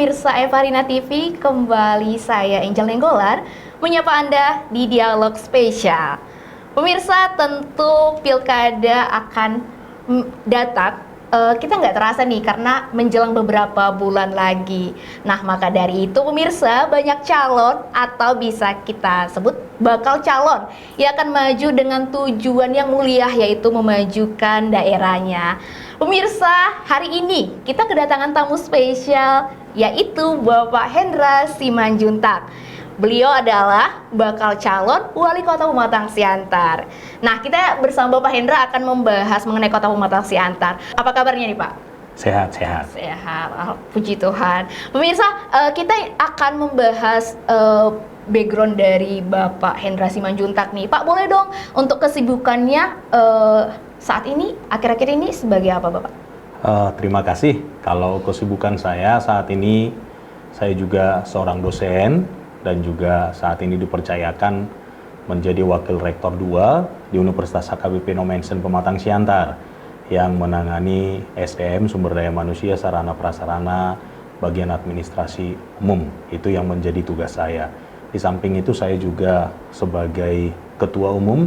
pemirsa Evarina TV, kembali saya Angel Nenggolan menyapa Anda di Dialog Spesial. Pemirsa, tentu pilkada akan datang. Kita nggak terasa nih karena menjelang beberapa bulan lagi. Nah, maka dari itu pemirsa, banyak calon atau bisa kita sebut bakal calon yang akan maju dengan tujuan yang mulia, yaitu memajukan daerahnya. Pemirsa, hari ini kita kedatangan tamu spesial, yaitu Bapak Hendra Simanjuntak. Beliau adalah bakal calon Wali Kota Pematang Siantar. Nah, kita bersama Bapak Hendra akan membahas mengenai Kota Pematang Siantar. Apa kabarnya nih, Pak? Sehat. Puji Tuhan. Pemirsa, kita akan membahas background dari Bapak Hendra Simanjuntak nih. Pak, boleh dong untuk kesibukannya saat ini, akhir-akhir ini sebagai apa, Bapak? Terima kasih. Kalau kesibukan saya saat ini, saya juga seorang dosen dan juga saat ini dipercayakan menjadi Wakil Rektor 2 di Universitas HKBP Nomensen Pematang Siantar yang menangani SDM, sumber daya manusia, sarana prasarana, bagian administrasi umum. Itu yang menjadi tugas saya. Di samping itu saya juga sebagai Ketua Umum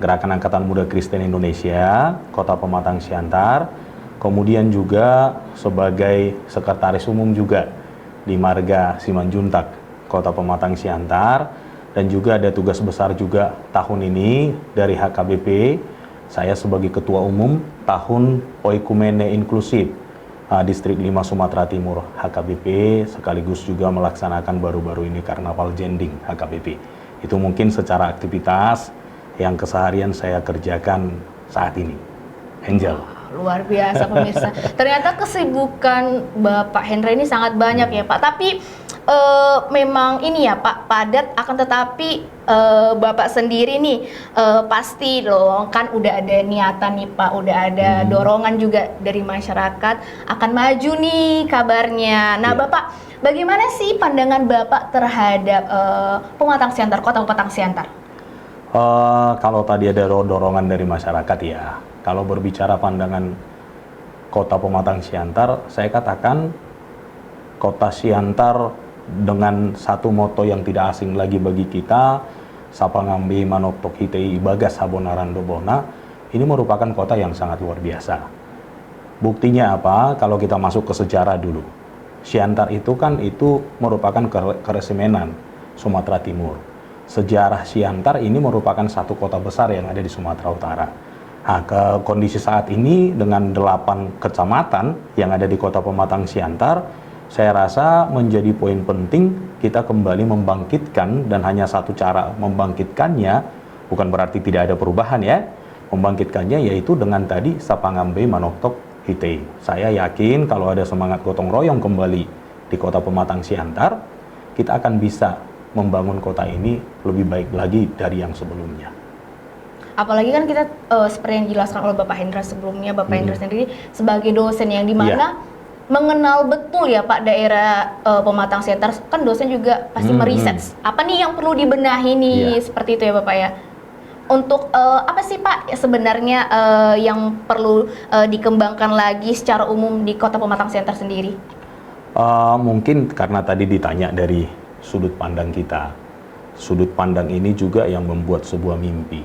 Gerakan Angkatan Muda Kristen Indonesia Kota Pematang Siantar, kemudian juga sebagai Sekretaris Umum juga di Marga Simanjuntak Kota Pematang Siantar, dan juga ada tugas besar juga tahun ini dari HKBP. Saya sebagai Ketua Umum Tahun Oikumene Inklusif Distrik 5 Sumatera Timur HKBP, sekaligus juga melaksanakan baru-baru ini Karnaval Jending HKBP. Itu mungkin secara aktivitas yang keseharian saya kerjakan saat ini. Angel. Luar biasa pemirsa. Ternyata kesibukan Bapak Hendra ini sangat banyak ya Pak. Tapi memang ini ya Pak, padat, akan tetapi Bapak sendiri nih pasti loh kan udah ada niatan nih Pak, udah ada dorongan juga dari masyarakat akan maju nih kabarnya. Nah Bapak, bagaimana sih pandangan Bapak terhadap Pematang Siantar, Kota Pematang Siantar? Kalau tadi ada dorongan dari masyarakat ya, kalau berbicara pandangan Kota Pematang Siantar, saya katakan Kota Siantar dengan satu moto yang tidak asing lagi bagi kita, Sapangambe Manoktok Hitei Bagas Sabonaran Dobona, ini merupakan kota yang sangat luar biasa. Buktinya apa? Kalau kita masuk ke sejarah dulu, Siantar itu kan merupakan keresemenan Sumatera Timur. Sejarah Siantar ini merupakan satu kota besar yang ada di Sumatera Utara. Nah, kondisi saat ini dengan 8 kecamatan yang ada di Kota Pematang Siantar, saya rasa menjadi poin penting kita kembali membangkitkan, dan hanya satu cara membangkitkannya, bukan berarti tidak ada perubahan ya, membangkitkannya yaitu dengan tadi Sapangambe Manoktok Hitei. Saya yakin kalau ada semangat gotong royong kembali di Kota Pematang Siantar, kita akan bisa membangun kota ini lebih baik lagi dari yang sebelumnya. Apalagi kan kita seperti yang dijelaskan oleh Bapak Hendra sebelumnya, Bapak Hendra sendiri sebagai dosen yang dimana mengenal betul ya Pak daerah Pematang Siantar, kan dosen juga pasti meriset apa nih yang perlu dibenahi nih, seperti itu ya Bapak ya. Untuk apa sih Pak sebenarnya yang perlu dikembangkan lagi secara umum di Kota Pematang Siantar sendiri? Mungkin karena tadi ditanya dari sudut pandang kita. Sudut pandang ini juga yang membuat sebuah mimpi.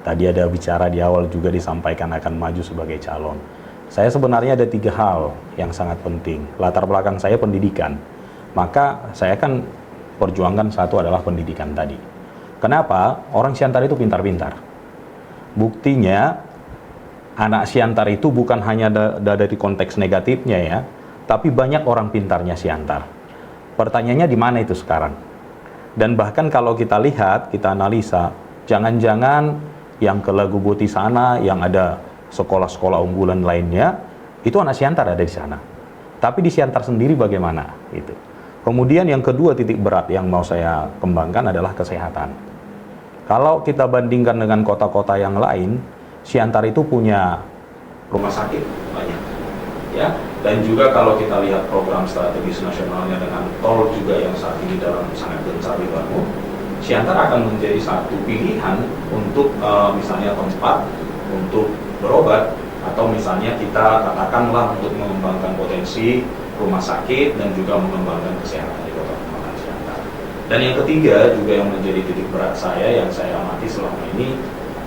Tadi ada bicara di awal juga disampaikan akan maju sebagai calon. Saya sebenarnya ada 3 hal yang sangat penting. Latar belakang saya pendidikan. Maka saya kan perjuangkan satu adalah pendidikan tadi. Kenapa? Orang Siantar itu pintar-pintar. Buktinya anak Siantar itu bukan hanya dari konteks negatifnya ya, tapi banyak orang pintarnya Siantar. Pertanyaannya di mana itu sekarang? Dan bahkan kalau kita lihat, kita analisa, jangan-jangan yang ke Lagubuti sana, yang ada sekolah-sekolah unggulan lainnya, itu anak Siantar ada di sana. Tapi di Siantar sendiri bagaimana? Itu. Kemudian yang kedua titik berat yang mau saya kembangkan adalah kesehatan. Kalau kita bandingkan dengan kota-kota yang lain, Siantar itu punya rumah sakit banyak, ya. Dan juga kalau kita lihat program strategis nasionalnya dengan tol juga yang saat ini dalam sangat gencar dibangun, Siantar akan menjadi satu pilihan untuk misalnya tempat untuk berobat, atau misalnya kita katakanlah untuk mengembangkan potensi rumah sakit dan juga mengembangkan kesehatan di Kota Pematang Siantar. Dan yang ketiga juga yang menjadi titik berat saya yang saya amati selama ini,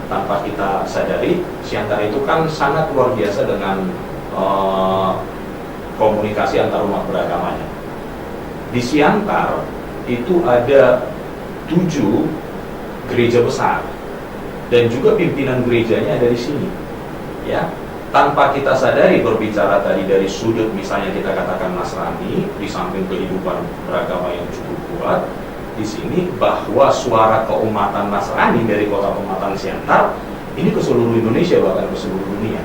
tanpa kita sadari, Siantar itu kan sangat luar biasa dengan komunikasi antar umat beragamanya. Di Siantar itu ada 7 gereja besar dan juga pimpinan gerejanya ada di sini, ya. Tanpa kita sadari, berbicara tadi dari sudut misalnya kita katakan Nasrani, di samping kehidupan beragama yang cukup kuat di sini, bahwa suara keumatan Nasrani dari Kota Pematang Siantar ini ke seluruh Indonesia, bahkan ke seluruh dunia.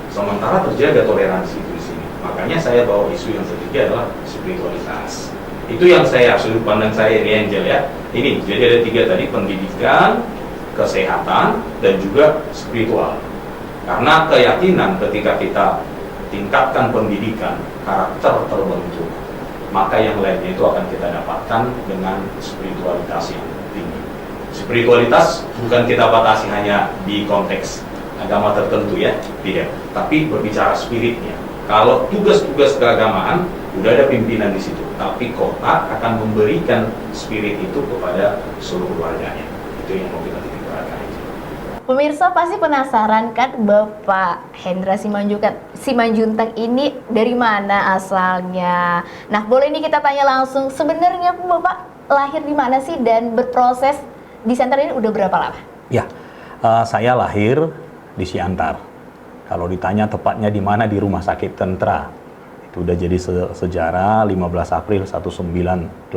Sementara terjaga toleransi itu di sini. Makanya saya bawa isu yang ketiga adalah spiritualitas. Itu yang saya, sudut pandang saya ini, Angel, ya. Ini jadi ada 3 tadi: pendidikan, kesehatan, dan juga spiritual. Karena keyakinan ketika kita tingkatkan pendidikan, karakter terbentuk, maka yang lainnya itu akan kita dapatkan dengan spiritualitas yang tinggi. Spiritualitas bukan kita batasi hanya di konteks agama tertentu, ya, tidak. Tapi berbicara spiritnya. Kalau tugas-tugas keagamaan udah ada pimpinan di situ, tapi kota akan memberikan spirit itu kepada seluruh warganya. Itu yang mau kita titik beratkan. Pemirsa pasti penasaran kan, Bapak Hendra Simanjuntak ini dari mana asalnya? Nah, boleh nih kita tanya langsung, sebenarnya Bapak lahir di mana sih dan berproses di Siantar ini udah berapa lama? Ya, saya lahir di Siantar. Kalau ditanya tepatnya di mana, di Rumah Sakit Tentra. Itu udah jadi sejarah 15 April 1981.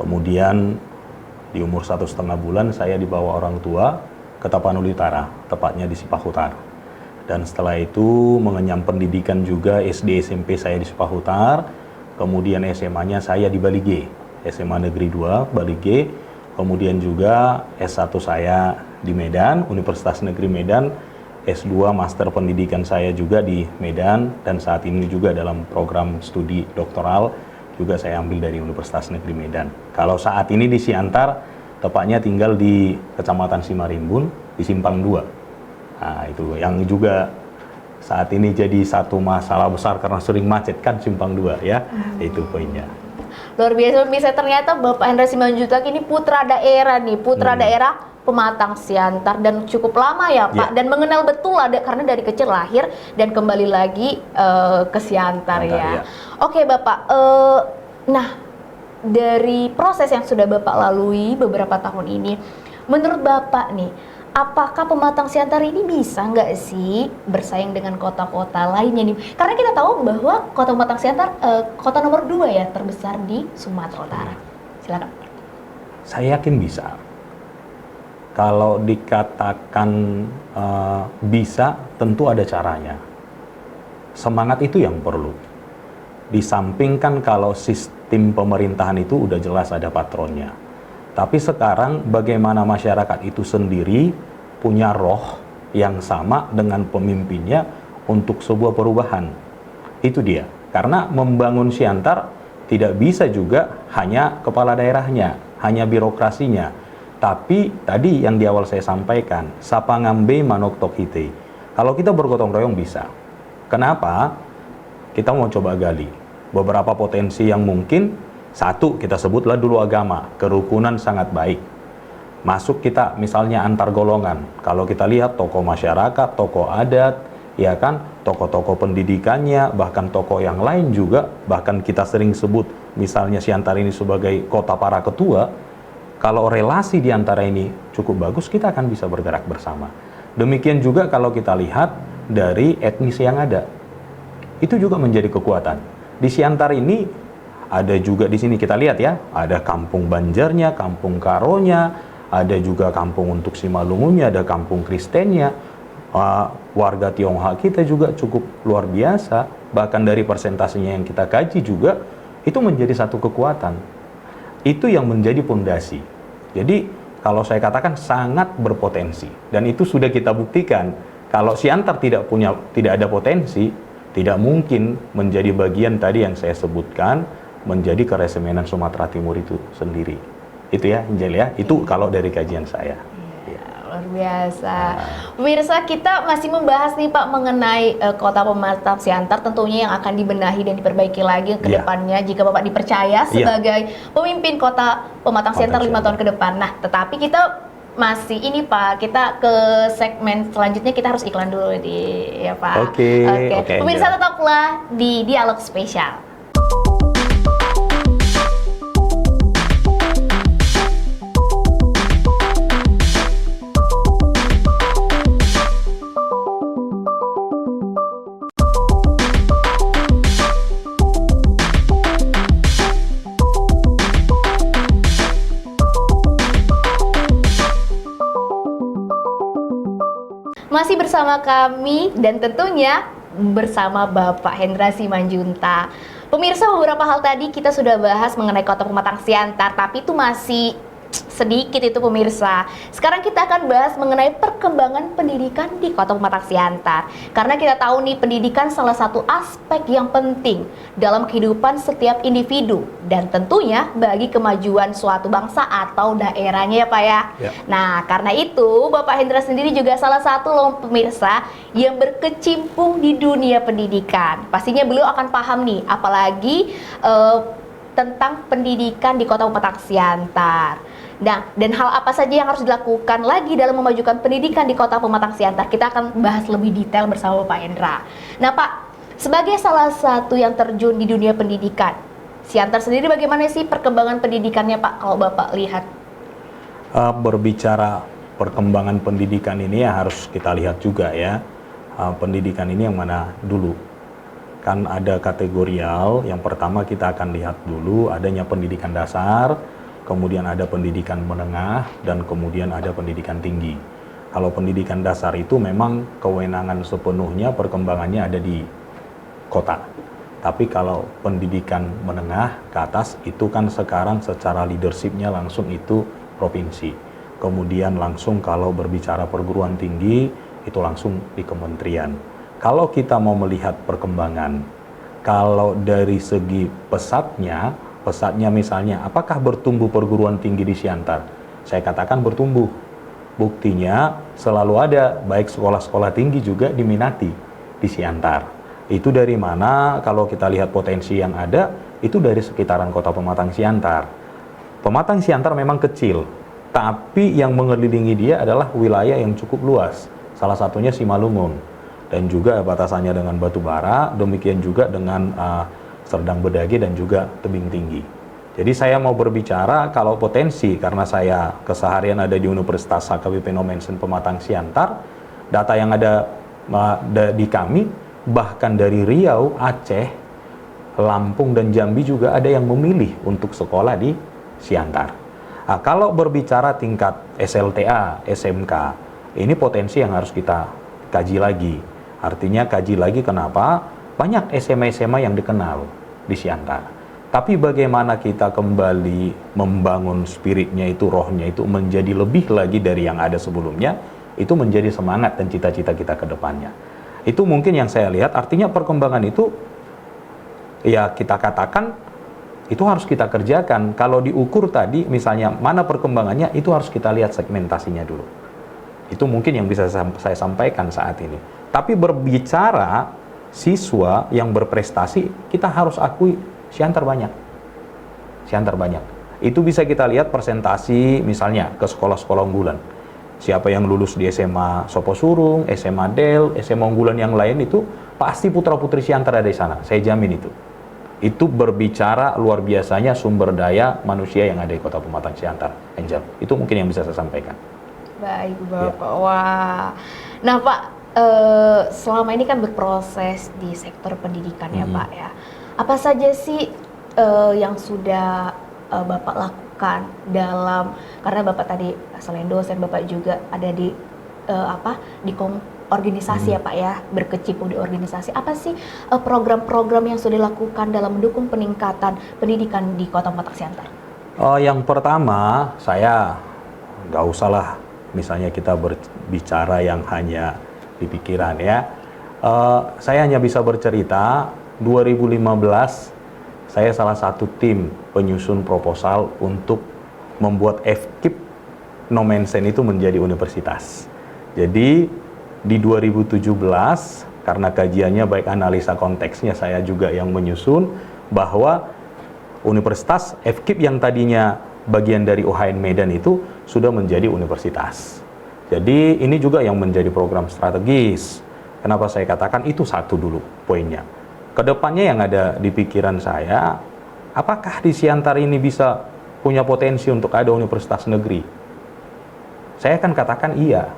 Kemudian di umur 1,5 bulan saya dibawa orang tua ke Tapanuli Utara, tepatnya di Sipahutar. Dan setelah itu mengenyam pendidikan juga SD SMP saya di Sipahutar, kemudian SMA-nya saya di Bali G, SMA Negeri 2 Bali G, kemudian juga S1 saya di Medan, Universitas Negeri Medan, S2 Master Pendidikan saya juga di Medan, dan saat ini juga dalam program studi doktoral juga saya ambil dari Universitas Negeri Medan. Kalau saat ini di Siantar, tepatnya tinggal di Kecamatan Simarimbun, di Simpang 2. Nah, itu yang juga saat ini jadi satu masalah besar karena sering macet kan Simpang 2, ya. Itu poinnya. Luar biasa, bisa ternyata Bapak Hendra Simanjuntak ini putra daerah nih, daerah Pematang Siantar, dan cukup lama ya Pak, dan mengenal betul karena dari kecil lahir dan kembali lagi ke Siantar, ya. Oke Bapak, nah dari proses yang sudah Bapak lalui beberapa tahun ini, menurut Bapak nih, apakah Pematang Siantar ini bisa nggak sih bersaing dengan kota-kota lainnya nih? Karena kita tahu bahwa Kota Pematang Siantar kota nomor 2 ya terbesar di Sumatera Utara. Silakan. Saya yakin bisa. Kalau dikatakan bisa, tentu ada caranya. Semangat itu yang perlu. Di samping kan kalau sistem pemerintahan itu udah jelas ada patronnya. Tapi sekarang bagaimana masyarakat itu sendiri punya roh yang sama dengan pemimpinnya untuk sebuah perubahan. Itu dia. Karena membangun Siantar tidak bisa juga hanya kepala daerahnya, hanya birokrasinya. Tapi tadi yang di awal saya sampaikan, sapangambe manok tokhite. Kalau kita bergotong royong bisa. Kenapa? Kita mau coba gali beberapa potensi yang mungkin. Satu, kita sebutlah dulu agama, kerukunan sangat baik. Masuk kita misalnya antar golongan. Kalau kita lihat tokoh masyarakat, tokoh adat, ya kan, tokoh-tokoh pendidikannya, bahkan tokoh yang lain juga, bahkan kita sering sebut misalnya Siantar ini sebagai kota para ketua. Kalau relasi di antara ini cukup bagus, kita akan bisa bergerak bersama. Demikian juga kalau kita lihat dari etnis yang ada. Itu juga menjadi kekuatan. Di Siantar ini ada juga, di sini kita lihat ya, ada kampung Banjarnya, kampung Karonya, ada juga kampung untuk Simalungunya, ada kampung Kristennya. Warga Tionghoa kita juga cukup luar biasa, bahkan dari persentasenya yang kita kaji juga, itu menjadi satu kekuatan. Itu yang menjadi pondasi. Jadi kalau saya katakan sangat berpotensi, dan itu sudah kita buktikan. Kalau Siantar tidak ada potensi, tidak mungkin menjadi bagian tadi yang saya sebutkan, menjadi keresemenan Sumatera Timur itu sendiri. Itu ya, Angel ya, itu kalau dari kajian saya. Luar Luar biasa. Pemirsa, kita masih membahas nih Pak mengenai Kota Pematang Siantar tentunya yang akan dibenahi dan diperbaiki lagi ke depannya jika Bapak dipercaya sebagai pemimpin Kota Pematang Siantar 5 tahun ke depan. Nah, tetapi kita masih ini Pak, kita ke segmen selanjutnya, kita harus iklan dulu ya Pak. Oke. Pemirsa tetaplah di Dialog Spesial. Masih bersama kami dan tentunya bersama Bapak Hendra Simanjuntak. Pemirsa, beberapa hal tadi kita sudah bahas mengenai Kota Pematang Siantar, tapi itu masih sedikit itu pemirsa. Sekarang kita akan bahas mengenai perkembangan pendidikan di Kota Pematang Siantar. Karena kita tahu nih, pendidikan salah satu aspek yang penting dalam kehidupan setiap individu dan tentunya bagi kemajuan suatu bangsa atau daerahnya ya Pak ya. Nah, karena itu Bapak Hendra sendiri juga salah satu loh pemirsa yang berkecimpung di dunia pendidikan. Pastinya beliau akan paham nih, apalagi tentang pendidikan di Kota Pematang Siantar. Nah, dan hal apa saja yang harus dilakukan lagi dalam memajukan pendidikan di Kota Pematang Siantar, kita akan bahas lebih detail bersama Pak Hendra. Nah Pak, sebagai salah satu yang terjun di dunia pendidikan, Siantar sendiri bagaimana sih perkembangan pendidikannya Pak, kalau Bapak lihat? Berbicara perkembangan pendidikan ini ya harus kita lihat juga ya, pendidikan ini yang mana dulu. Kan ada kategorial, yang pertama kita akan lihat dulu adanya pendidikan dasar, kemudian ada pendidikan menengah, dan kemudian ada pendidikan tinggi. Kalau pendidikan dasar itu memang kewenangan sepenuhnya perkembangannya ada di kota. Tapi kalau pendidikan menengah ke atas itu kan sekarang secara leadershipnya langsung itu provinsi. Kemudian langsung kalau berbicara perguruan tinggi itu langsung di kementerian. Kalau kita mau melihat perkembangan, kalau dari segi pesatnya misalnya, apakah bertumbuh perguruan tinggi di Siantar? Saya katakan bertumbuh. Buktinya selalu ada, baik sekolah-sekolah tinggi juga diminati di Siantar. Itu dari mana? Kalau kita lihat potensi yang ada, itu dari sekitaran Kota Pematang Siantar. Pematang Siantar memang kecil, tapi yang mengelilingi dia adalah wilayah yang cukup luas. Salah satunya Simalungun. Dan juga batasannya dengan Batubara, demikian juga dengan Serdang Bedage dan juga Tebing Tinggi. Jadi saya mau berbicara kalau potensi, karena saya keseharian ada di Universitas HKBP Nomensen Pematang Siantar, data yang ada di kami, bahkan dari Riau, Aceh, Lampung dan Jambi juga ada yang memilih untuk sekolah di Siantar. Nah, kalau berbicara tingkat SLTA, SMK, ini potensi yang harus kita kaji lagi. Artinya kaji lagi kenapa? Banyak SMA-SMA yang dikenal di Siantar. Tapi bagaimana kita kembali membangun spiritnya itu, rohnya itu menjadi lebih lagi dari yang ada sebelumnya, itu menjadi semangat dan cita-cita kita ke depannya. Itu mungkin yang saya lihat, artinya perkembangan itu, ya kita katakan, itu harus kita kerjakan. Kalau diukur tadi, misalnya mana perkembangannya, itu harus kita lihat segmentasinya dulu. Itu mungkin yang bisa saya sampaikan saat ini. Tapi berbicara siswa yang berprestasi, kita harus akui Siantar banyak. Siantar banyak. Itu bisa kita lihat persentasi misalnya ke sekolah-sekolah unggulan. Siapa yang lulus di SMA Soposurung, SMA Del, SMA unggulan yang lain itu pasti putra-putri Siantar ada di sana. Saya jamin itu. Itu berbicara luar biasanya sumber daya manusia yang ada di Kota Pematang Siantar, Angel. Itu mungkin yang bisa saya sampaikan. Baik Bapak. Ya. Wah. Nah Pak, selama ini kan berproses di sektor pendidikan ya Pak ya. Apa saja sih yang sudah Bapak lakukan dalam, karena Bapak tadi selain dosen Bapak juga ada di organisasi ya Pak ya, berkecimpung di organisasi. Apa sih program-program yang sudah dilakukan dalam mendukung peningkatan pendidikan di Kota Pematang Siantar? Yang pertama, saya nggak usah lah misalnya kita berbicara yang hanya di pikiran ya. Saya hanya bisa bercerita 2015 saya salah satu tim penyusun proposal untuk membuat FKIP Nomensen itu menjadi universitas. Jadi di 2017, karena kajiannya baik analisa konteksnya saya juga yang menyusun, bahwa Universitas FKIP yang tadinya bagian dari UHN Medan itu sudah menjadi universitas. Jadi ini juga yang menjadi program strategis. Kenapa saya katakan itu satu dulu poinnya. Kedepannya yang ada di pikiran saya, apakah di Siantar ini bisa punya potensi untuk ada universitas negeri? Saya akan katakan iya.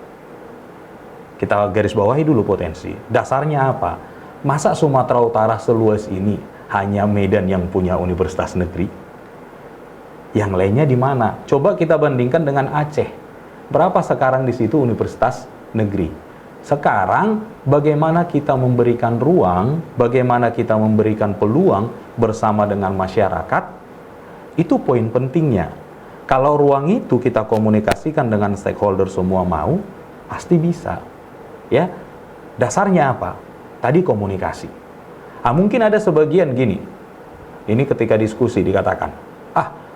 Kita garis bawahi dulu potensi. Dasarnya apa? Masa Sumatera Utara seluas ini hanya Medan yang punya universitas negeri? Yang lainnya di mana? Coba kita bandingkan dengan Aceh. Berapa sekarang di situ universitas negeri? Sekarang bagaimana kita memberikan ruang, bagaimana kita memberikan peluang bersama dengan masyarakat, itu poin pentingnya. Kalau ruang itu kita komunikasikan dengan stakeholder semua mau, pasti bisa. Ya, dasarnya apa? Tadi komunikasi. Mungkin ada sebagian gini, ini ketika diskusi dikatakan,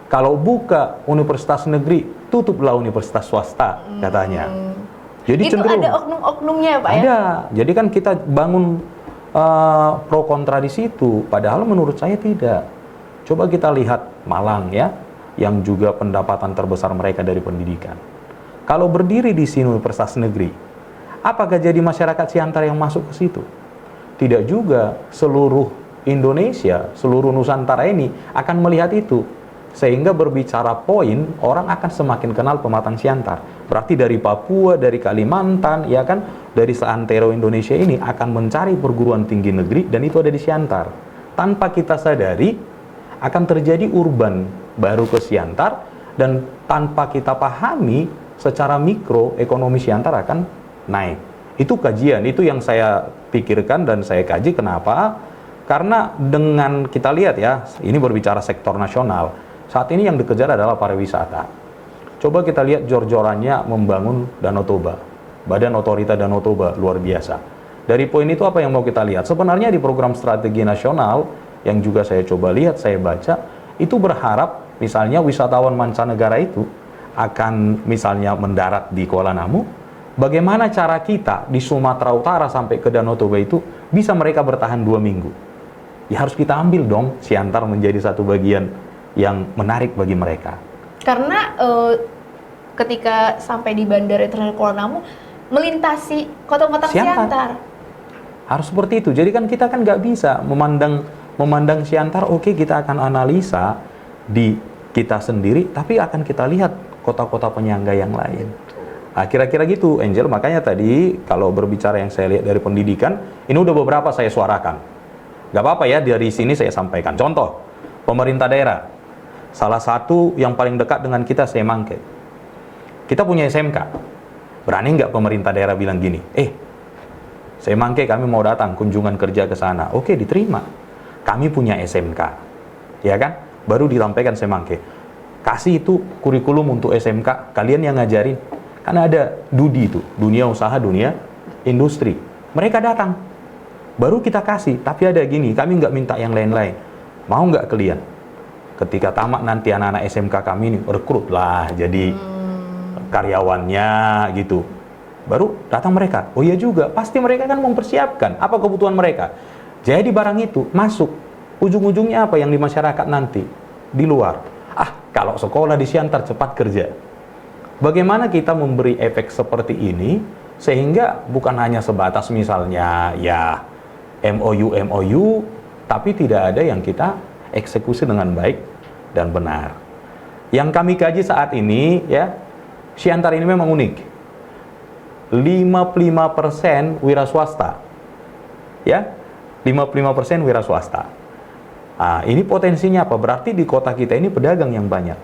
kalau buka universitas negeri, tutuplah universitas swasta, katanya. Jadi itu cenderung ada oknum-oknumnya Pak ya? ada. Jadi kan kita bangun pro kontra di situ, padahal menurut saya tidak. Coba kita lihat Malang ya, yang juga pendapatan terbesar mereka dari pendidikan. Kalau berdiri di sini universitas negeri, apakah jadi masyarakat Siantar yang masuk ke situ? Tidak juga. Seluruh Indonesia, seluruh Nusantara ini akan melihat itu. Sehingga berbicara poin, orang akan semakin kenal Pematang Siantar. Berarti dari Papua, dari Kalimantan, ya kan, dari seantero Indonesia ini akan mencari perguruan tinggi negeri, dan itu ada di Siantar. Tanpa kita sadari, akan terjadi urban baru ke Siantar, dan tanpa kita pahami, secara mikro, ekonomi Siantar akan naik. Itu kajian, itu yang saya pikirkan dan saya kaji. Kenapa? Karena dengan kita lihat ya, ini berbicara sektor nasional, saat ini yang dikejar adalah pariwisata. Coba kita lihat jor-jorannya membangun Danau Toba, Badan Otorita Danau Toba, luar biasa. Dari poin itu apa yang mau kita lihat? Sebenarnya di program strategi nasional, yang juga saya coba lihat, saya baca, itu berharap misalnya wisatawan mancanegara itu akan misalnya mendarat di Kuala Namu, bagaimana cara kita di Sumatera Utara sampai ke Danau Toba itu bisa mereka bertahan 2 minggu? Ya harus kita ambil dong Siantar menjadi satu bagian yang menarik bagi mereka. Karena ketika sampai di Bandara Internasional Kuala Namu, melintasi kota-kota Siantar. Harus seperti itu. Jadi kan kita kan nggak bisa memandang Siantar, oke, kita akan analisa di kita sendiri, tapi akan kita lihat kota-kota penyangga yang lain. Kira-kira gitu, Angel. Makanya tadi kalau berbicara yang saya lihat dari pendidikan, ini udah beberapa saya suarakan. Gak apa-apa ya, dari sini saya sampaikan. Contoh, pemerintah daerah. Salah satu yang paling dekat dengan kita, Semangke. Kita punya SMK. Berani nggak pemerintah daerah bilang gini, Semangke kami mau datang kunjungan kerja ke sana. Oke, diterima. Kami punya SMK. Ya kan? Baru disampaikan Semangke. Kasih itu kurikulum untuk SMK, kalian yang ngajarin. Karena ada DUDI itu, dunia usaha, dunia industri. Mereka datang. Baru kita kasih, tapi ada gini, kami nggak minta yang lain-lain. Mau nggak kalian? Ketika tamat nanti anak-anak SMK kami ini, rekrut lah jadi karyawannya gitu. Baru datang mereka. Oh iya juga, pasti mereka kan mempersiapkan apa kebutuhan mereka. Jadi barang itu masuk. Ujung-ujungnya apa yang di masyarakat nanti? Di luar. Kalau sekolah di Siantar cepat kerja. Bagaimana kita memberi efek seperti ini sehingga bukan hanya sebatas misalnya ya MOU, tapi tidak ada yang kita eksekusi dengan baik dan benar. Yang kami kaji saat ini ya, Siantar ini memang unik. 55% wira swasta. Ya, 55% wira swasta. Ini potensinya apa? Berarti di kota kita ini pedagang yang banyak.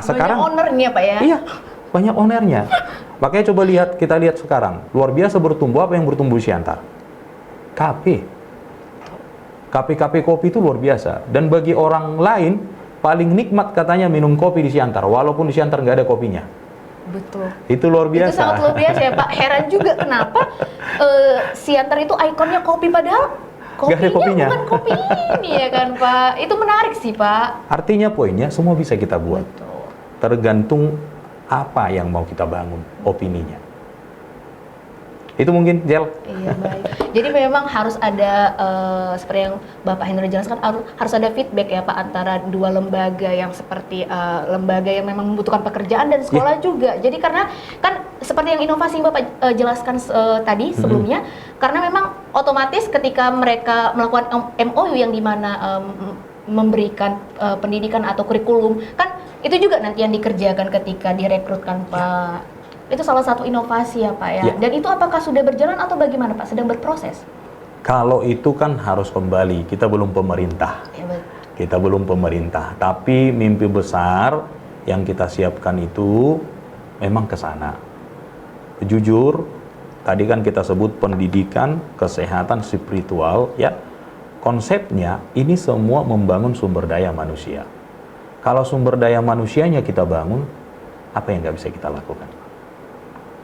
Sekarang banyak ownernya Pak ya? Iya, banyak ownernya. Makanya coba kita lihat sekarang. Luar biasa bertumbuh. Apa yang bertumbuh di Siantar? Kafe kopi itu luar biasa. Dan bagi orang lain, paling nikmat katanya minum kopi di Siantar. Walaupun di Siantar nggak ada kopinya. Betul. Itu luar biasa. Itu sangat luar biasa ya Pak. Heran juga kenapa Siantar itu ikonnya kopi, padahal kopinya bukan kopi ini ya kan Pak. Itu menarik sih Pak. Artinya poinnya semua bisa kita buat. Betul. Tergantung apa yang mau kita bangun opininya. Itu mungkin, Jel. Iya, baik. Jadi memang harus ada seperti yang Bapak Hendra jelaskan, harus ada feedback ya Pak antara dua lembaga yang seperti lembaga yang memang membutuhkan pekerjaan dan sekolah juga. Jadi karena kan seperti yang inovasi yang Bapak jelaskan tadi sebelumnya, karena memang otomatis ketika mereka melakukan MOU yang dimana memberikan pendidikan atau kurikulum, kan itu juga nanti yang dikerjakan ketika direkrutkan Pak. Itu salah satu inovasi ya Pak ya. Dan itu apakah sudah berjalan atau bagaimana Pak? Sedang berproses? Kalau itu kan harus kembali, kita belum pemerintah. Ya, betul. Kita belum pemerintah, tapi mimpi besar yang kita siapkan itu memang ke sana. Jujur, tadi kan kita sebut pendidikan, kesehatan, spiritual, ya. Konsepnya ini semua membangun sumber daya manusia. Kalau sumber daya manusianya kita bangun, apa yang nggak bisa kita lakukan?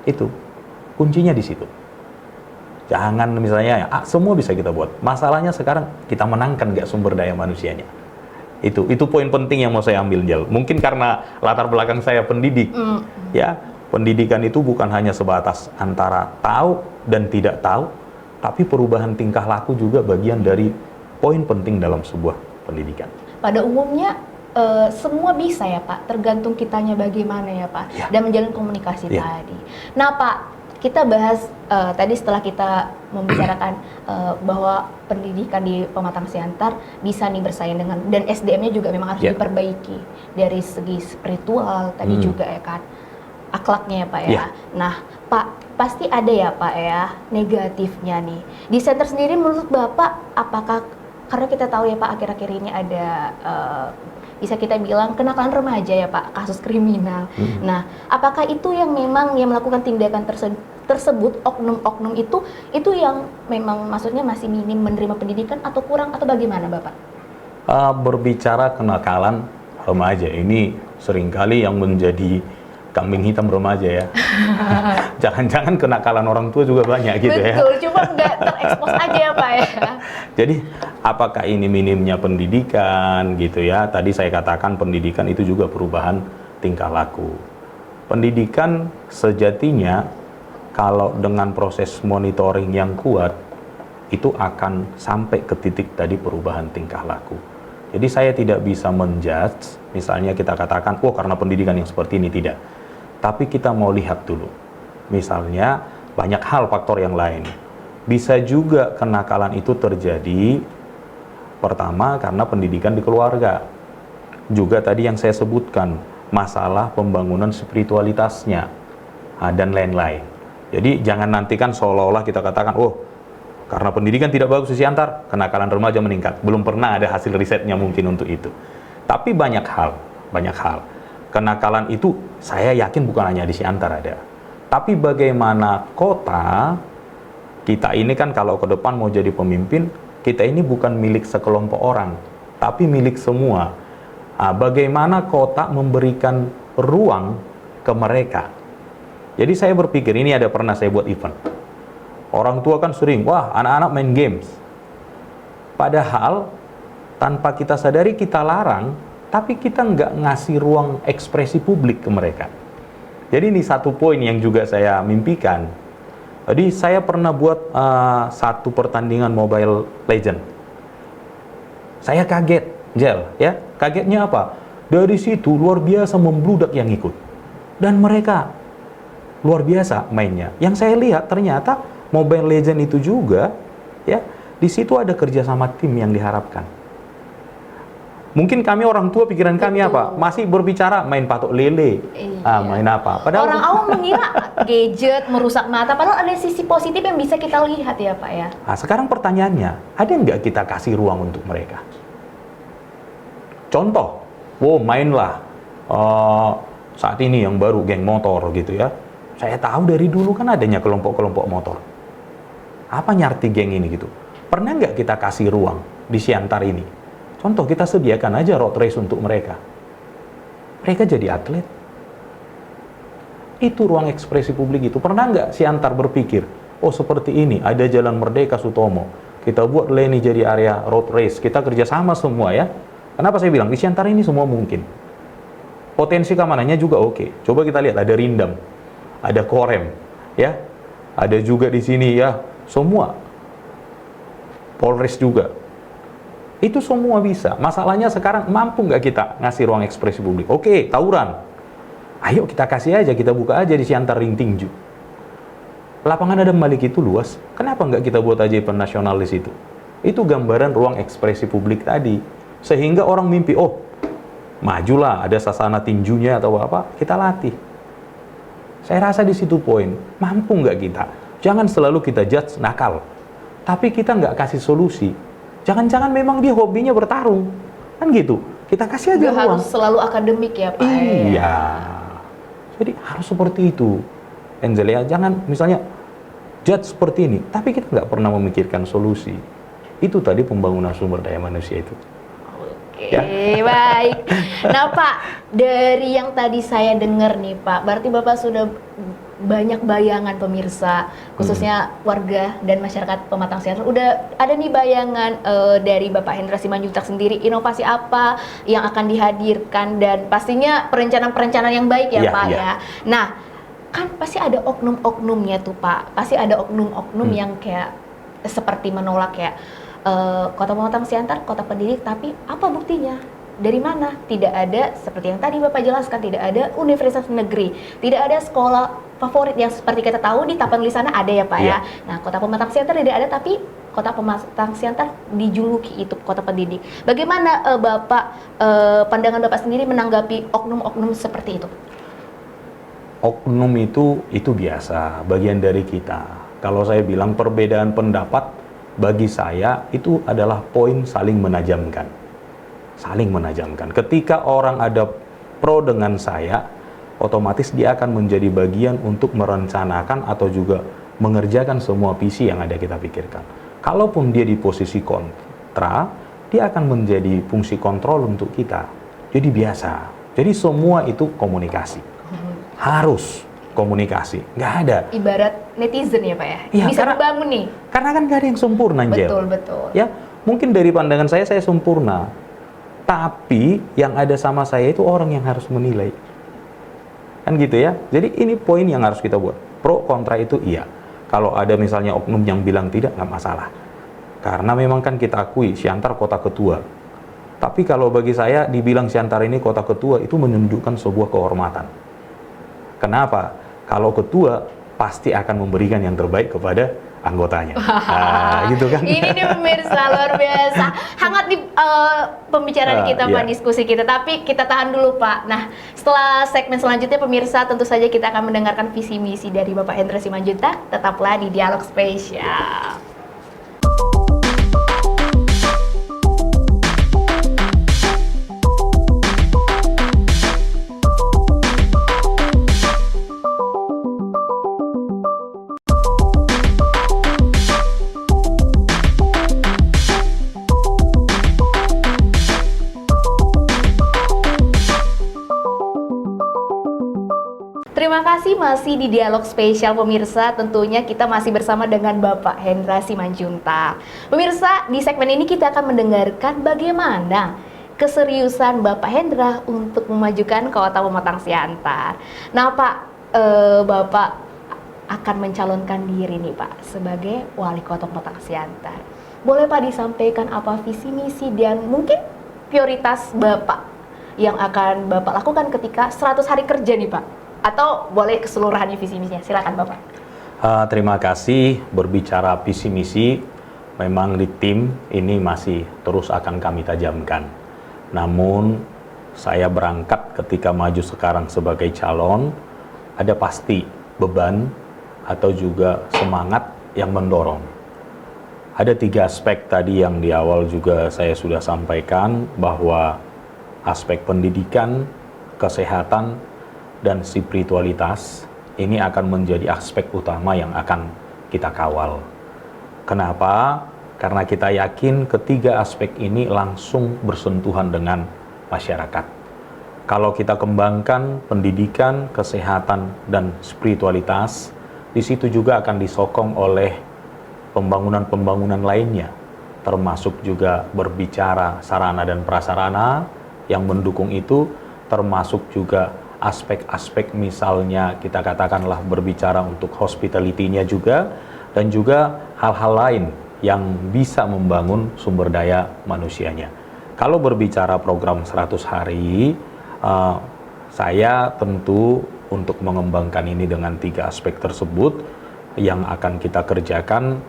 Itu kuncinya di situ. Jangan misalnya semua bisa kita buat. Masalahnya sekarang kita menangkan nggak sumber daya manusianya. Itu poin penting yang mau saya ambil, Jal. Mungkin karena latar belakang saya pendidik, ya pendidikan itu bukan hanya sebatas antara tahu dan tidak tahu, tapi perubahan tingkah laku juga bagian dari poin penting dalam sebuah pendidikan. Pada umumnya semua bisa ya Pak, tergantung kitanya bagaimana ya Pak, dan menjalin komunikasi tadi. Nah Pak, kita bahas tadi setelah kita membicarakan bahwa pendidikan di Pematang Siantar bisa nih bersaing dengan, dan SDM-nya juga memang harus diperbaiki dari segi spiritual tadi juga ya kan, akhlaknya ya Pak ya. Nah Pak, pasti ada ya Pak ya negatifnya nih. Di center sendiri menurut Bapak apakah, karena kita tahu ya Pak akhir-akhir ini ada bisa kita bilang kenakalan remaja ya Pak, kasus kriminal. Nah, apakah itu yang memang yang melakukan tindakan tersebut, oknum-oknum itu yang memang maksudnya masih minim menerima pendidikan atau kurang atau bagaimana Bapak? Berbicara kenakalan remaja ini seringkali yang menjadi kambing hitam remaja ya. Jangan-jangan kenakalan orang tua juga banyak gitu. Betul, ya. Betul, cuma nggak terekspos aja ya Pak ya. Jadi apakah ini minimnya pendidikan gitu ya? Tadi saya katakan pendidikan itu juga perubahan tingkah laku. Pendidikan sejatinya kalau dengan proses monitoring yang kuat itu akan sampai ke titik tadi perubahan tingkah laku. Jadi saya tidak bisa menjudge, misalnya kita katakan, oh karena pendidikan yang seperti ini, tidak. Tapi kita mau lihat dulu, misalnya banyak hal faktor yang lain. Bisa juga kenakalan itu terjadi, pertama karena pendidikan di keluarga. Juga tadi yang saya sebutkan, masalah pembangunan spiritualitasnya, dan lain-lain. Jadi jangan nantikan seolah-olah kita katakan, oh karena pendidikan tidak bagus di Siantar, kenakalan remaja meningkat. Belum pernah ada hasil risetnya mungkin untuk itu. Tapi banyak hal. Kenakalan itu saya yakin bukan hanya di Siantar ada. Tapi bagaimana kota, kita ini kan kalau ke depan mau jadi pemimpin, kita ini bukan milik sekelompok orang, tapi milik semua. Bagaimana kota memberikan ruang ke mereka. Jadi saya berpikir, ini ada pernah saya buat event. Orang tua kan sering, wah anak-anak main games. Padahal tanpa kita sadari kita larang, tapi kita nggak ngasih ruang ekspresi publik ke mereka. Jadi ini satu poin yang juga saya mimpikan. Jadi saya pernah buat satu pertandingan Mobile Legend. Saya kaget, Jel, ya. Kagetnya apa? Dari situ luar biasa membludak yang ikut. Dan mereka luar biasa mainnya. Yang saya lihat ternyata Mobile Legend itu juga, ya, di situ ada kerjasama tim yang diharapkan. Mungkin kami orang tua pikiran kami apa? Masih berbicara main patok lele, main apa? Padahal orang awam mengira gadget merusak mata, padahal ada sisi positif yang bisa kita lihat ya Pak ya. Nah, sekarang pertanyaannya, ada nggak kita kasih ruang untuk mereka? Contoh, mainlah saat ini yang baru geng motor gitu ya. Saya tahu dari dulu kan adanya kelompok-kelompok motor. Apa nyarti geng ini gitu? Pernah nggak kita kasih ruang di Siantar ini? Contoh, kita sediakan aja road race untuk mereka. Mereka jadi atlet. Itu ruang ekspresi publik itu. Pernah nggak Siantar berpikir, oh seperti ini, ada Jalan Merdeka Sutomo. Kita buat Leni jadi area road race. Kita kerjasama semua ya. Kenapa saya bilang, di Siantar ini semua mungkin. potensi keamanannya juga oke. Coba kita lihat, ada Rindam, ada Korem, ya, ada juga di sini ya, semua Polres juga. Itu semua bisa. Masalahnya sekarang mampu nggak kita ngasih ruang ekspresi publik? Oke, tawuran. Ayo kita kasih aja, kita buka aja di Siantar Ring Tinju. Lapangan Adam Malik itu luas. Kenapa nggak kita buat aja event nasional di situ? Itu gambaran ruang ekspresi publik tadi. Sehingga orang mimpi, oh, majulah, ada sasana tinjunya atau apa, kita latih. Saya rasa di situ poin. Mampu nggak kita? Jangan selalu kita judge nakal. Tapi kita nggak kasih solusi. Jangan-jangan memang dia hobinya bertarung, kan gitu. Kita kasih aja Nggak ruang. harus selalu akademik ya Pak. Iya. Jadi harus seperti itu, Angel ya. Jangan misalnya judge seperti ini, tapi kita nggak pernah memikirkan solusi. Itu tadi pembangunan sumber daya manusia itu. Oke, baik. Nah Pak, dari yang tadi saya dengar nih Pak, berarti Bapak sudah banyak bayangan pemirsa, khususnya warga dan masyarakat Pematang Siantar. Udah ada nih bayangan dari Bapak Hendra Simanjuntak sendiri, inovasi apa yang akan dihadirkan dan pastinya perencanaan-perencanaan yang baik ya Pak ya. Nah, kan pasti ada oknum-oknumnya tuh Pak, pasti ada oknum-oknum yang kayak seperti menolak ya. Kota Pematang Siantar, kota pendidik, tapi apa buktinya? Dari mana? Tidak ada, seperti yang tadi Bapak jelaskan, tidak ada universitas negeri, tidak ada sekolah favorit yang seperti kita tahu di Tapanuli sana ada ya Pak ya. Nah, kota Pematang Siantar tidak ada, tapi kota Pematang Siantar dijuluki itu kota pendidik. Bagaimana Bapak, pandangan Bapak sendiri menanggapi oknum-oknum seperti itu? Oknum itu biasa, bagian dari kita. Kalau saya bilang perbedaan pendapat, bagi saya itu adalah poin saling menajamkan. Saling menajamkan. Ketika orang ada pro dengan saya, otomatis dia akan menjadi bagian untuk merencanakan atau juga mengerjakan semua visi yang ada kita pikirkan. Kalaupun dia di posisi kontra, dia akan menjadi fungsi kontrol untuk kita. Jadi biasa. Jadi semua itu komunikasi. Harus komunikasi. Nggak ada. Ibarat netizen ya Pak ya? Ya, bisa membangun nih. Karena kan nggak ada yang sempurna, Angel. Betul, betul. Ya, mungkin dari pandangan saya sempurna. Tapi yang ada sama saya itu orang yang harus menilai. Kan gitu ya. Jadi ini poin yang harus kita buat. Pro kontra itu iya. Kalau ada misalnya oknum yang bilang tidak, nggak masalah. Karena memang kan kita akui Siantar kota ketua. Tapi kalau bagi saya dibilang Siantar ini kota ketua itu menunjukkan sebuah kehormatan. Kenapa? Kalau ketua pasti akan memberikan yang terbaik kepada anggotanya. Nah, gitu kan. Ini nih pemirsa luar biasa. Hangat nih pembicaraan kita Pak, diskusi kita. Tapi kita tahan dulu Pak. Nah, setelah segmen selanjutnya pemirsa tentu saja kita akan mendengarkan visi misi dari Bapak Hendra Simanjuntak. Tetaplah di Dialog Spesial. Terima kasih masih di Dialog Spesial pemirsa, tentunya kita masih bersama dengan Bapak Hendra Simanjuntak. Pemirsa, di segmen ini kita akan mendengarkan bagaimana keseriusan Bapak Hendra untuk memajukan Kota Pematang Siantar. Nah Pak, Bapak akan mencalonkan diri nih Pak sebagai Wali Kota Pematang Siantar. Boleh Pak disampaikan apa visi misi dan mungkin prioritas Bapak yang akan Bapak lakukan ketika 100 hari kerja nih Pak? Atau boleh keseluruhannya visi misinya, silakan Bapak. Terima kasih. Berbicara visi misi, memang di tim ini masih terus akan kami tajamkan. Namun saya berangkat ketika maju sekarang sebagai calon, ada pasti beban atau juga semangat yang mendorong. Ada 3 aspek tadi yang di awal juga saya sudah sampaikan, bahwa aspek pendidikan, kesehatan, dan spiritualitas ini akan menjadi aspek utama yang akan kita kawal. Kenapa? Karena kita yakin ketiga aspek ini langsung bersentuhan dengan masyarakat. Kalau kita kembangkan pendidikan, kesehatan, dan spiritualitas, di situ juga akan disokong oleh pembangunan-pembangunan lainnya, termasuk juga berbicara sarana dan prasarana yang mendukung itu, termasuk juga aspek-aspek misalnya kita katakanlah berbicara untuk hospitality-nya juga, dan juga hal-hal lain yang bisa membangun sumber daya manusianya. Kalau berbicara program 100 hari, saya tentu untuk mengembangkan ini dengan 3 aspek tersebut yang akan kita kerjakan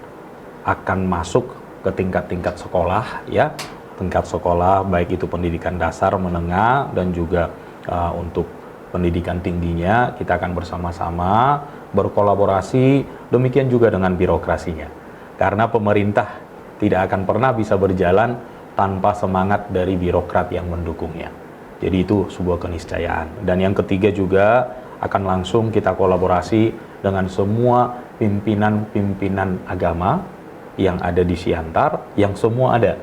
akan masuk ke tingkat-tingkat sekolah, ya, tingkat sekolah baik itu pendidikan dasar, menengah, dan juga untuk pendidikan tingginya kita akan bersama-sama berkolaborasi, demikian juga dengan birokrasinya. Karena pemerintah tidak akan pernah bisa berjalan tanpa semangat dari birokrat yang mendukungnya. Jadi itu sebuah keniscayaan. Dan yang ketiga juga akan langsung kita kolaborasi dengan semua pimpinan-pimpinan agama yang ada di Siantar, yang semua ada.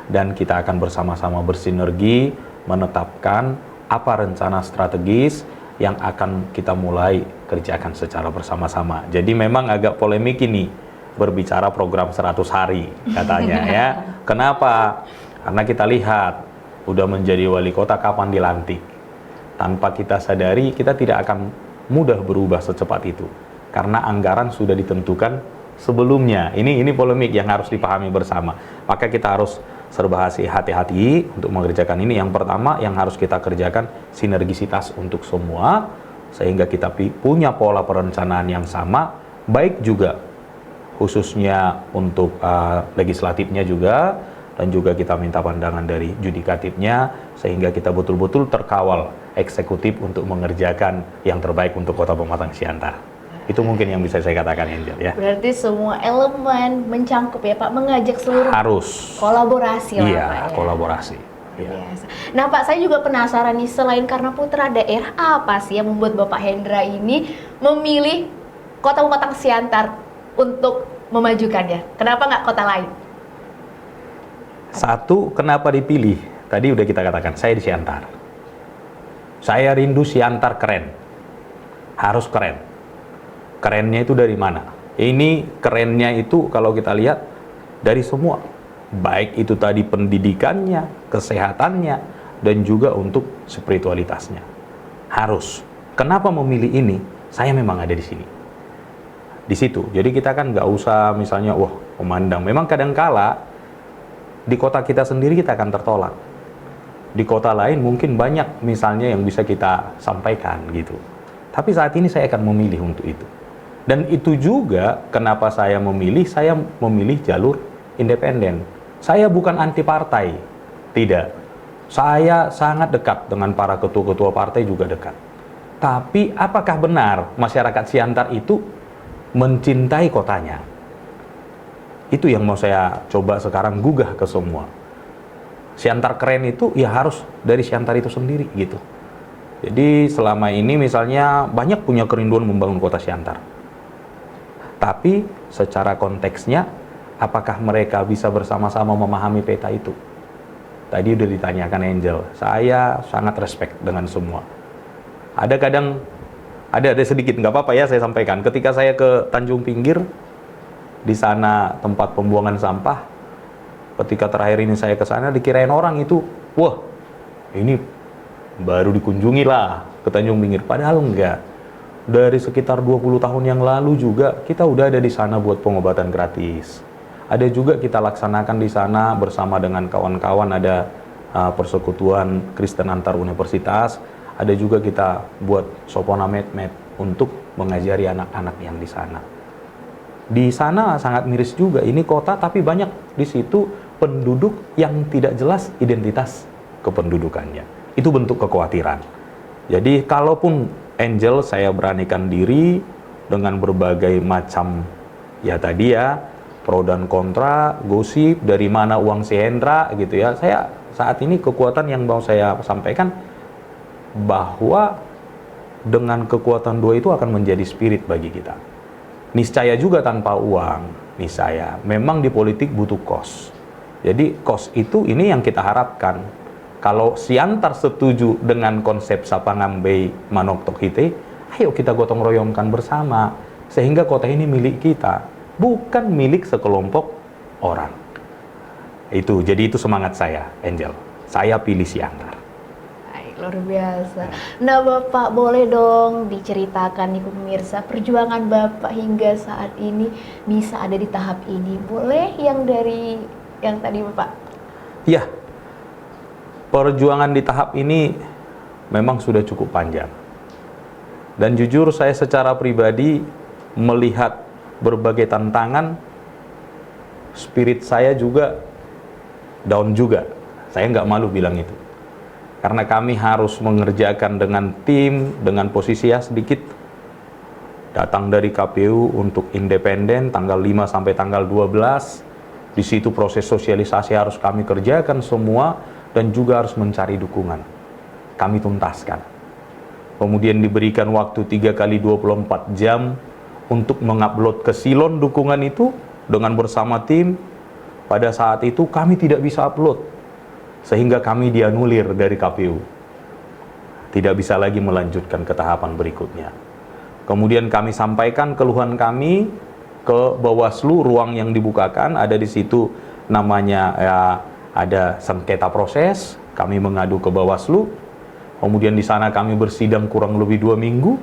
Dan kita akan bersama-sama bersinergi menetapkan apa rencana strategis yang akan kita mulai kerjakan secara bersama-sama. Jadi memang agak polemik ini berbicara program 100 hari katanya ya. Kenapa? Karena kita lihat udah menjadi wali kota kapan dilantik. Tanpa kita sadari kita tidak akan mudah berubah secepat itu. Karena anggaran sudah ditentukan sebelumnya. Ini polemik yang harus dipahami bersama. Maka kita harus serba hati-hati untuk mengerjakan ini. Yang pertama yang harus kita kerjakan sinergisitas untuk semua, sehingga kita punya pola perencanaan yang sama, baik juga khususnya untuk legislatifnya juga, dan juga kita minta pandangan dari judikatifnya, sehingga kita betul-betul terkawal eksekutif untuk mengerjakan yang terbaik untuk Kota Pematang Siantar. Itu mungkin yang bisa saya katakan, Angel, ya. Berarti semua elemen mencangkup ya Pak, mengajak seluruh Harus kolaborasi lah iya, Pak ya. kolaborasi. Iya. Biasa. Nah Pak, saya juga penasaran nih, selain karena putra daerah, apa sih yang membuat Bapak Hendra ini memilih Kota Pematang Siantar untuk memajukannya? Kenapa nggak kota lain? Satu, kenapa dipilih? Tadi udah kita katakan, saya di Siantar. Saya rindu Siantar keren. Harus keren. Kerennya itu dari mana? Ini kerennya itu kalau kita lihat dari semua. Baik itu tadi pendidikannya, kesehatannya, dan juga untuk spiritualitasnya. Harus. Kenapa memilih ini? Saya memang ada di sini. Di situ. Jadi kita kan nggak usah misalnya, wah memandang. Memang kadangkala di kota kita sendiri kita akan tertolak. Di kota lain mungkin banyak misalnya yang bisa kita sampaikan gitu. Tapi saat ini saya akan memilih untuk itu. Dan itu juga kenapa saya memilih jalur independen. Saya bukan anti partai. Tidak. Saya sangat dekat dengan para ketua-ketua partai, juga dekat. Tapi apakah benar masyarakat Siantar itu mencintai kotanya? Itu yang mau saya coba sekarang gugah ke semua. Siantar keren itu ya harus dari Siantar itu sendiri gitu. Jadi selama ini misalnya banyak punya kerinduan membangun kota Siantar. Tapi secara konteksnya apakah mereka bisa bersama-sama memahami peta itu? Tadi udah ditanyakan Angel. Saya sangat respect dengan semua. Ada kadang ada sedikit, nggak apa-apa ya saya sampaikan. Ketika saya ke Tanjung Pinggir, di sana tempat pembuangan sampah, ketika terakhir ini saya ke sana dikirain orang itu, wah ini baru dikunjungi lah ke Tanjung Pinggir, padahal enggak. Dari sekitar 20 tahun yang lalu juga kita udah ada di sana buat pengobatan gratis. Ada juga kita laksanakan di sana bersama dengan kawan-kawan, ada persekutuan Kristen antar universitas, ada juga kita buat Sopona Med untuk mengajari anak-anak yang di sana. Di sana sangat miris juga, ini kota tapi banyak di situ penduduk yang tidak jelas identitas kependudukannya. Itu bentuk kekhawatiran. Jadi kalaupun Angel saya beranikan diri dengan berbagai macam ya tadi ya, pro dan kontra, gosip, dari mana uang si Hendra gitu ya. Saya saat ini kekuatan yang mau saya sampaikan bahwa dengan kekuatan dua itu akan menjadi spirit bagi kita. Niscaya juga tanpa uang, niscaya. Memang di politik butuh kos. Jadi kos itu ini yang kita harapkan. Kalau Siantar setuju dengan konsep Sapangambei Manok Tokhite, ayo kita gotong royongkan bersama. Sehingga kota ini milik kita, bukan milik sekelompok orang. Jadi itu semangat saya, Angel. Saya pilih Siantar. Luar biasa. Nah, Bapak boleh dong diceritakan nih pemirsa perjuangan Bapak hingga saat ini bisa ada di tahap ini. Boleh yang dari yang tadi Bapak? Ya, perjuangan di tahap ini memang sudah cukup panjang. Dan jujur saya secara pribadi melihat berbagai tantangan, spirit saya juga down juga. Saya nggak malu bilang itu. Karena kami harus mengerjakan dengan tim, dengan posisi ya sedikit. Datang dari KPU untuk independen tanggal 5 sampai tanggal 12. Di situ proses sosialisasi harus kami kerjakan semua dan juga harus mencari dukungan. Kami tuntaskan. Kemudian diberikan waktu 3 kali 24 jam untuk mengupload ke silon dukungan itu dengan bersama tim. Pada saat itu kami tidak bisa upload. Sehingga kami dianulir dari KPU. Tidak bisa lagi melanjutkan ke tahapan berikutnya. Kemudian kami sampaikan keluhan kami ke Bawaslu, ruang yang dibukakan, ada di situ namanya ya, ada sengketa proses, kami mengadu ke Bawaslu. Kemudian di sana kami bersidang kurang lebih 2 minggu,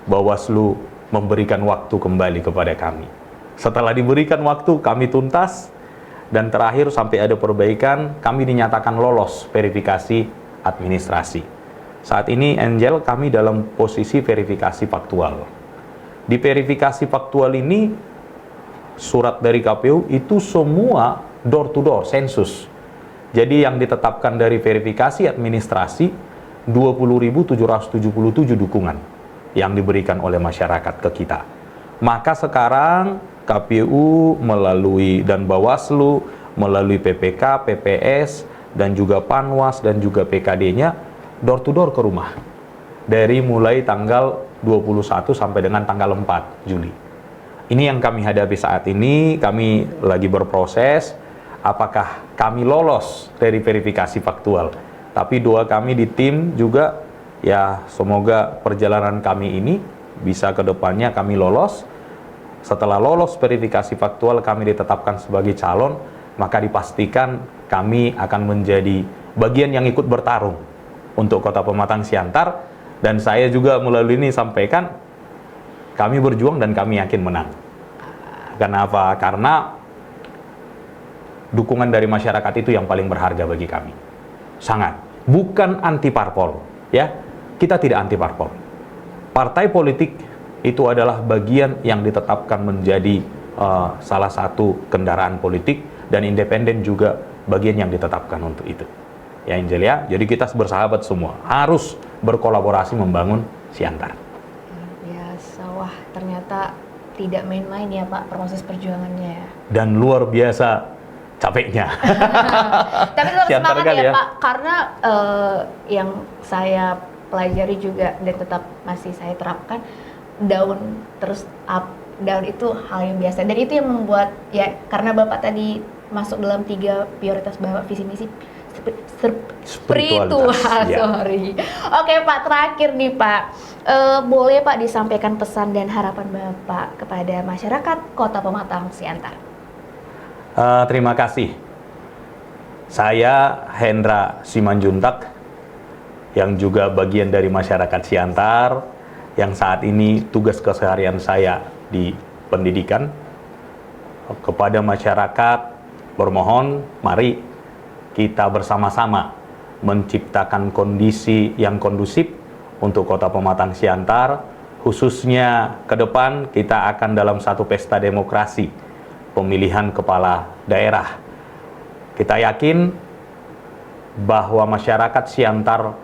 Bawaslu memberikan waktu kembali kepada kami. Setelah diberikan waktu, kami tuntas. Dan terakhir sampai ada perbaikan, kami dinyatakan lolos verifikasi administrasi. Saat ini Angel kami dalam posisi verifikasi faktual. Di verifikasi faktual ini, surat dari KPU itu semua door to door, sensus. Jadi yang ditetapkan dari verifikasi administrasi, 20.777 dukungan yang diberikan oleh masyarakat ke kita. Maka sekarang KPU melalui dan Bawaslu, melalui PPK, PPS, dan juga Panwas, dan juga PKD-nya, door to door ke rumah. Dari mulai tanggal 21 sampai dengan tanggal 4 Juli. Ini yang kami hadapi saat ini, kami lagi berproses, apakah kami lolos dari verifikasi faktual. Tapi doa kami di tim juga, ya semoga perjalanan kami ini bisa ke depannya kami lolos. Setelah lolos verifikasi faktual, kami ditetapkan sebagai calon, maka dipastikan kami akan menjadi bagian yang ikut bertarung untuk Kota Pematang Siantar. Dan saya juga melalui ini sampaikan, kami berjuang dan kami yakin menang. Kenapa? Karena dukungan dari masyarakat itu yang paling berharga bagi kami. Sangat. Bukan anti parpol, ya. Kita tidak anti parpol. Partai politik itu adalah bagian yang ditetapkan menjadi salah satu kendaraan politik, dan independen juga bagian yang ditetapkan untuk itu. Ya Angel ya, jadi kita bersahabat semua, harus berkolaborasi membangun Siantar. Biasa, wah ternyata tidak main-main ya Pak proses perjuangannya ya. Dan luar biasa capeknya. Tapi tetap Siantar semangat kan ya Pak, karena yang saya pelajari juga dan tetap masih saya terapkan, down terus up, down itu hal yang biasa, dan itu yang membuat ya, karena Bapak tadi masuk dalam 3 prioritas Bapak, visi misi spiritual, ya. sorry. Oke Pak, terakhir nih Pak, boleh Pak disampaikan pesan dan harapan Bapak kepada masyarakat Kota Pematang Siantar. Terima kasih. Saya Hendra Simanjuntak, yang juga bagian dari masyarakat Siantar, yang saat ini tugas keseharian saya di pendidikan. Kepada masyarakat bermohon, mari kita bersama-sama menciptakan kondisi yang kondusif untuk Kota Pematang Siantar, khususnya ke depan kita akan dalam satu pesta demokrasi, pemilihan kepala daerah. Kita yakin bahwa masyarakat Siantar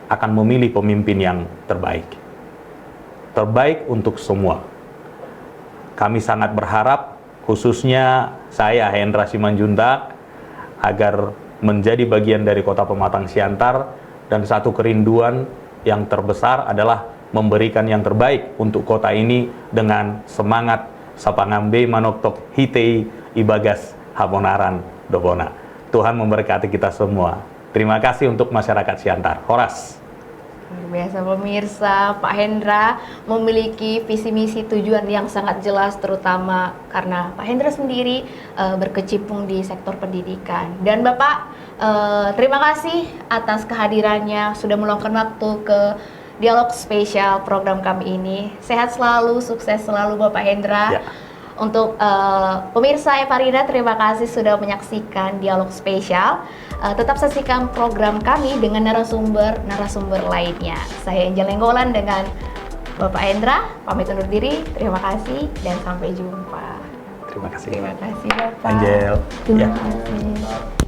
akan memilih pemimpin yang terbaik. Terbaik untuk semua. Kami sangat berharap, khususnya saya Hendra Simanjuntak, agar menjadi bagian dari Kota Pematang Siantar, dan satu kerinduan yang terbesar adalah memberikan yang terbaik untuk kota ini dengan semangat sapangambe manoktok hitei ibagas habonaran dobona. Tuhan memberkati kita semua. Terima kasih untuk masyarakat Siantar. Horas. Luar biasa pemirsa, Pak Hendra memiliki visi misi tujuan yang sangat jelas, terutama karena Pak Hendra sendiri berkecimpung di sektor pendidikan. Dan Bapak, terima kasih atas kehadirannya, sudah meluangkan waktu ke dialog spesial program kami ini. Sehat selalu, sukses selalu Bapak Hendra. Ya. Untuk pemirsa Evarina, terima kasih sudah menyaksikan dialog spesial. Tetap saksikan program kami dengan narasumber lainnya. Saya Angel Nenggolan dengan Bapak Hendra, pamit undur diri. Terima kasih dan sampai jumpa. Terima kasih. Terima kasih Bapak. Angel. Terima Ya. kasih.